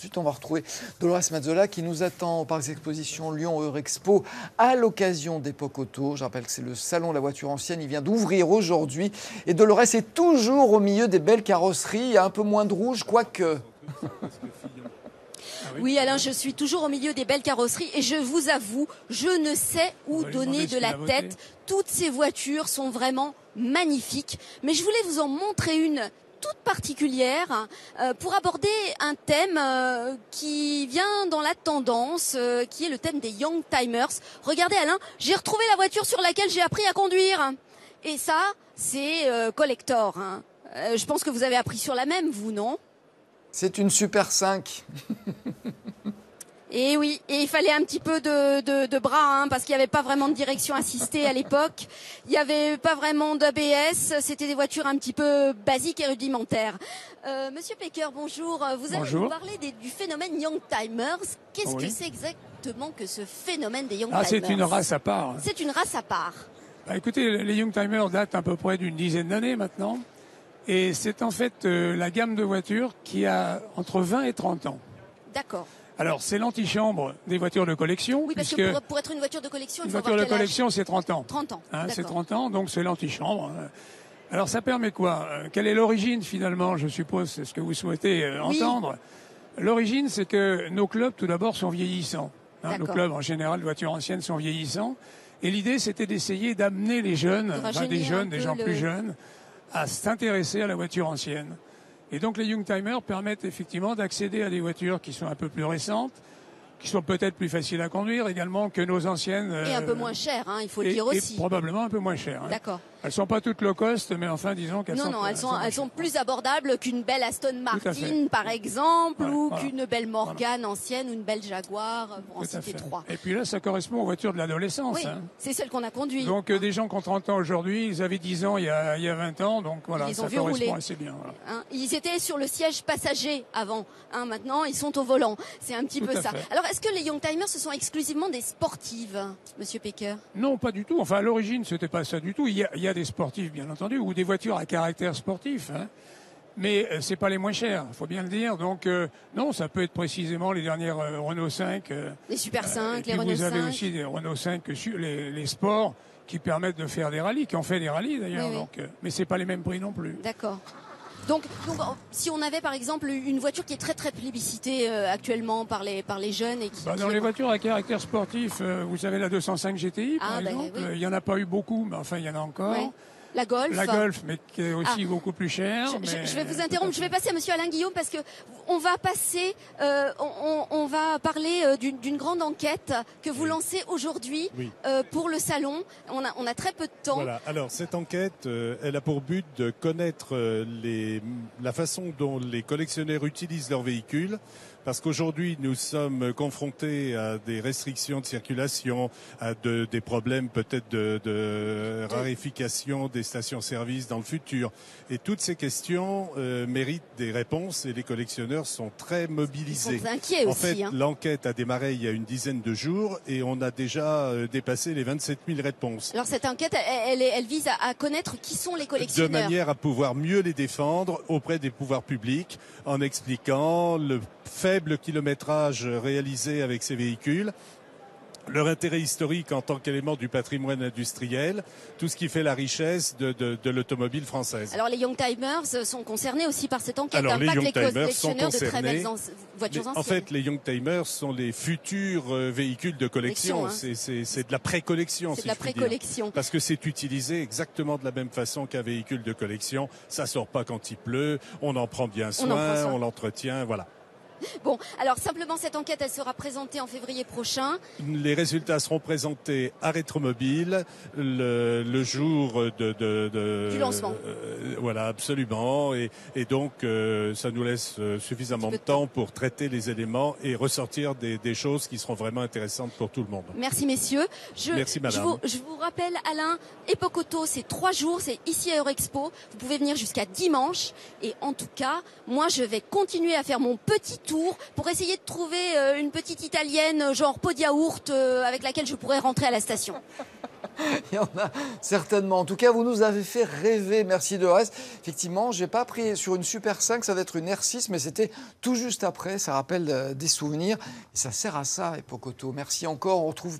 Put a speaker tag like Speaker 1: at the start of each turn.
Speaker 1: Ensuite, on va retrouver Dolores Mazzola qui nous attend au parc d'exposition Lyon Eurexpo à l'occasion d'Époque Auto. Je rappelle que c'est le salon de la voiture ancienne. Il vient d'ouvrir aujourd'hui. Et Dolores est toujours au milieu des belles carrosseries. Il y a un peu moins de rouge, quoique.
Speaker 2: Oui, Alain, je suis toujours au milieu des belles carrosseries et je vous avoue, je ne sais où donner de la tête. Toutes ces voitures sont vraiment magnifiques. Mais je voulais vous en montrer une toute particulière pour aborder un thème qui vient dans la tendance, qui est le thème des Young Timers. Regardez Alain, j'ai retrouvé la voiture sur laquelle j'ai appris à conduire. Et ça, c'est collector. Hein. Je pense que vous avez appris sur la même, vous, non ?
Speaker 1: C'est une Super 5.
Speaker 2: Et oui, et il fallait un petit peu de bras, hein, parce qu'il n'y avait pas vraiment de direction assistée à l'époque. Il n'y avait pas vraiment d'ABS. C'était des voitures un petit peu basiques et rudimentaires. Monsieur Pecker, bonjour. Vous allez nous parler du phénomène Young Timers. Qu'est-ce que c'est exactement que ce phénomène des Young Timers ?
Speaker 3: C'est une race à part.
Speaker 2: C'est une race à part.
Speaker 3: Bah, écoutez, les Young Timers datent à peu près d'une dizaine d'années maintenant. Et c'est en fait la gamme de voitures qui a entre 20 et 30 ans.
Speaker 2: D'accord.
Speaker 3: Alors, c'est l'antichambre des voitures de collection.
Speaker 2: Oui, parce que pour être une voiture de collection, il faut avoir
Speaker 3: quel âge ? Une voiture de collection,
Speaker 2: c'est 30 ans. 30 ans.
Speaker 3: Hein, c'est 30 ans, donc c'est l'antichambre. Alors, ça permet quoi ? Quelle est l'origine, finalement, je suppose, c'est ce que vous souhaitez entendre. L'origine, c'est que nos clubs, tout d'abord, sont vieillissants. Hein, nos clubs, en général, de voitures anciennes, sont vieillissants. Et l'idée, c'était d'essayer d'amener les jeunes, des gens plus jeunes, à s'intéresser à la voiture ancienne. Et donc les Young Timers permettent effectivement d'accéder à des voitures qui sont un peu plus récentes, qui sont peut-être plus faciles à conduire également que nos anciennes.
Speaker 2: Et un peu moins chères, hein, il faut le dire aussi.
Speaker 3: Et probablement un peu moins chères. Hein.
Speaker 2: D'accord.
Speaker 3: Elles sont pas toutes low cost, mais enfin disons qu'elles sont.
Speaker 2: Non, elles sont plus abordables qu'une belle Aston Martin, par exemple, ou qu'une belle Morgane ancienne, ou une belle Jaguar, pour en citer trois.
Speaker 3: Et puis là, ça correspond aux voitures de l'adolescence.
Speaker 2: Oui, c'est celle qu'on a conduite.
Speaker 3: Donc des gens qui ont 30 ans aujourd'hui, ils avaient 10 ans il y a 20 ans, donc voilà, ça correspond assez bien. Voilà.
Speaker 2: Hein, ils étaient sur le siège passager avant, hein, maintenant ils sont au volant. C'est un petit peu ça. Alors, est-ce que les Young Timers, ce sont exclusivement des sportives, Monsieur Pecker ?
Speaker 3: Non, pas du tout. Enfin, à l'origine, c'était pas ça du tout. Il y a des sportifs, bien entendu, ou des voitures à caractère sportif, hein. Mais c'est pas les moins chers, faut bien le dire. Donc non, ça peut être précisément les dernières Renault 5.
Speaker 2: Les Super 5, les Renault 5.
Speaker 3: Vous avez aussi des Renault 5 les sports qui permettent de faire des rallyes, qui ont fait des rallyes d'ailleurs.
Speaker 2: Oui.
Speaker 3: Donc, mais c'est pas les mêmes prix non plus.
Speaker 2: D'accord. Donc, si on avait par exemple une voiture qui est très très plébiscitée actuellement par les jeunes et qui
Speaker 3: dans les voitures à caractère sportif, vous avez la 205 GTI par exemple. Il y en a pas eu beaucoup, mais enfin il y en a encore.
Speaker 2: Oui. La Golf.
Speaker 3: La Golf, mais qui est aussi beaucoup plus chère.
Speaker 2: Je vais vous interrompre. Je vais passer à Monsieur Alain Guillaume parce que on va passer, on va parler d'une grande enquête que vous lancez aujourd'hui pour le salon. On a très peu de temps.
Speaker 4: Voilà. Alors cette enquête, elle a pour but de connaître la façon dont les collectionneurs utilisent leurs véhicules. Parce qu'aujourd'hui, nous sommes confrontés à des restrictions de circulation, à des problèmes peut-être de raréfication des stations-service dans le futur. Et toutes ces questions méritent des réponses et les collectionneurs sont très mobilisés.
Speaker 2: Ils sont inquiets
Speaker 4: en
Speaker 2: aussi.
Speaker 4: fait, l'enquête a démarré il y a une dizaine de jours et on a déjà dépassé les 27 000 réponses.
Speaker 2: Alors cette enquête, elle vise à connaître qui sont les collectionneurs.
Speaker 4: De manière à pouvoir mieux les défendre auprès des pouvoirs publics en expliquant le faible kilométrage réalisé avec ces véhicules, leur intérêt historique en tant qu'élément du patrimoine industriel, tout ce qui fait la richesse de l'automobile française.
Speaker 2: Alors les Young Timers sont concernés aussi par cette enquête.
Speaker 4: Alors les Young Timers sont
Speaker 2: de très belles
Speaker 4: concernés.
Speaker 2: Voitures anciennes.
Speaker 4: En fait, les Young Timers sont les futurs véhicules de collection. C'est de la précollection.
Speaker 2: C'est de la précollection.
Speaker 4: Parce que c'est utilisé exactement de la même façon qu'un véhicule de collection. Ça sort pas quand il pleut. On en prend bien soin, on l'entretient, voilà.
Speaker 2: Bon, alors simplement cette enquête, elle sera présentée en février prochain.
Speaker 4: Les résultats seront présentés à Rétromobile le jour
Speaker 2: du lancement.
Speaker 4: Voilà, absolument. Et donc, ça nous laisse suffisamment de temps pour traiter les éléments et ressortir des choses qui seront vraiment intéressantes pour tout le monde.
Speaker 2: Merci messieurs.
Speaker 4: Merci madame.
Speaker 2: Je vous rappelle, Alain, Époque Auto, c'est 3 jours, c'est ici à Eurexpo. Vous pouvez venir jusqu'à dimanche. Et en tout cas, moi, je vais continuer à faire mon petit tour pour essayer de trouver une petite italienne genre pot de yaourt avec laquelle je pourrais rentrer à la station.
Speaker 1: Il y en a certainement. En tout cas, vous nous avez fait rêver. Merci Dolores. Effectivement, je n'ai pas pris sur une Super 5, ça va être une R6, mais c'était tout juste après. Ça rappelle des souvenirs. Et ça sert à ça, Époque Auto. Merci encore. On retrouve